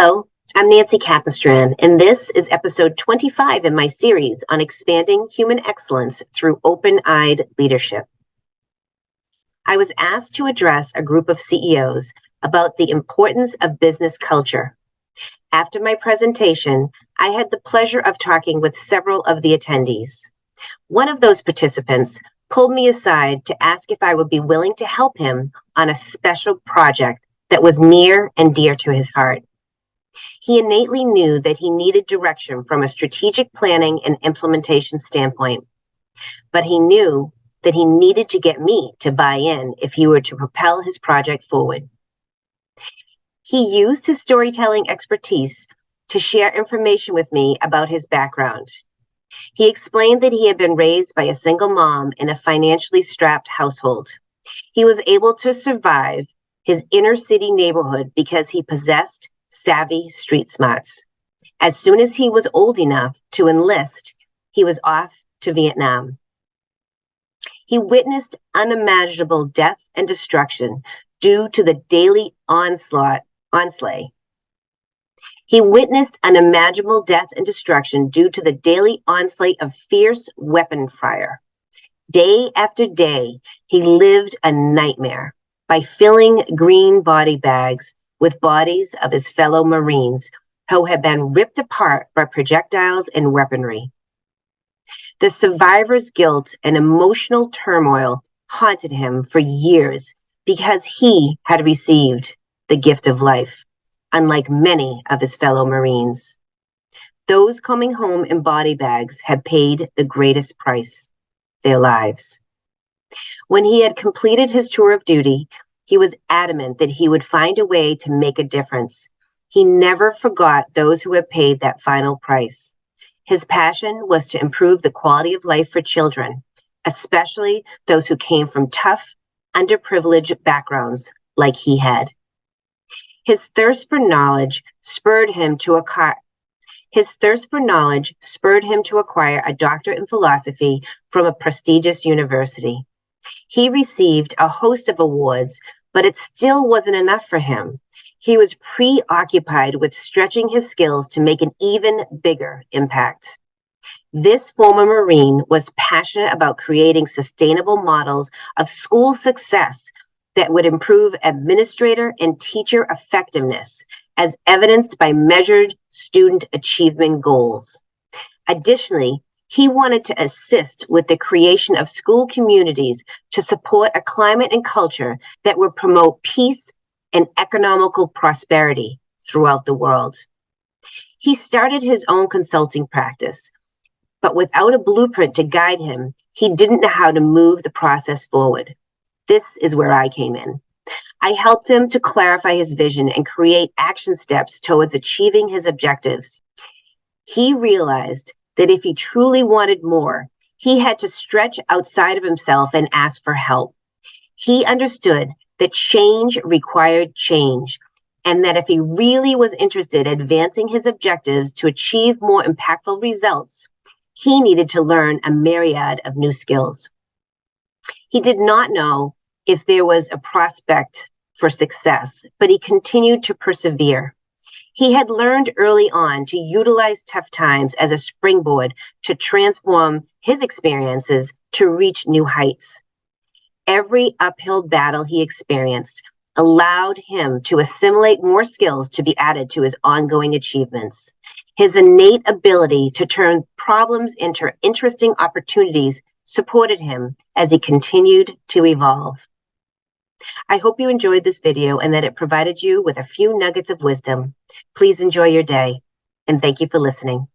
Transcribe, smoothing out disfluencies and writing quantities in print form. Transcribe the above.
Hello, I'm Nancy Kappenstrand, and this is episode 25 in my series on expanding human excellence through open-eyed leadership. I was asked to address a group of CEOs about the importance of business culture. After my presentation, I had the pleasure of talking with several of the attendees. One of those participants pulled me aside to ask if I would be willing to help him on a special project that was near and dear to his heart. He innately knew that he needed direction from a strategic planning and implementation standpoint, but he knew that he needed to get me to buy in if he were to propel his project forward. He used his storytelling expertise to share information with me about his background. He explained that he had been raised by a single mom in a financially strapped household. He was able to survive his inner city neighborhood because he possessed savvy street smarts. As soon as he was old enough to enlist, he was off to Vietnam. He witnessed unimaginable death and destruction due to the daily onslaught. He witnessed unimaginable death and destruction due to the daily onslaught of fierce weapon fire. Day after day, he lived a nightmare by filling green body bags with bodies of his fellow Marines who had been ripped apart by projectiles and weaponry. The survivor's guilt and emotional turmoil haunted him for years because he had received the gift of life, unlike many of his fellow Marines. Those coming home in body bags had paid the greatest price, their lives. When he had completed his tour of duty, he was adamant that he would find a way to make a difference. He never forgot those who had paid that final price. His passion was to improve the quality of life for children, especially those who came from tough, underprivileged backgrounds like he had. His thirst for knowledge spurred him to acquire a doctorate in philosophy from a prestigious university. He received a host of awards, but it still wasn't enough for him. He was preoccupied with stretching his skills to make an even bigger impact. This former Marine was passionate about creating sustainable models of school success that would improve administrator and teacher effectiveness, as evidenced by measured student achievement goals. Additionally, he wanted to assist with the creation of school communities to support a climate and culture that would promote peace and economical prosperity throughout the world. He started his own consulting practice, but without a blueprint to guide him, he didn't know how to move the process forward. This is where I came in. I helped him to clarify his vision and create action steps towards achieving his objectives. He realized that if he truly wanted more, he had to stretch outside of himself and ask for help. He understood that change required change, and that if he really was interested in advancing his objectives to achieve more impactful results, he needed to learn a myriad of new skills. He did not know if there was a prospect for success, but he continued to persevere. He had learned early on to utilize tough times as a springboard to transform his experiences to reach new heights. Every uphill battle he experienced allowed him to assimilate more skills to be added to his ongoing achievements. His innate ability to turn problems into interesting opportunities supported him as he continued to evolve. I hope you enjoyed this video and that it provided you with a few nuggets of wisdom. Please enjoy your day, and thank you for listening.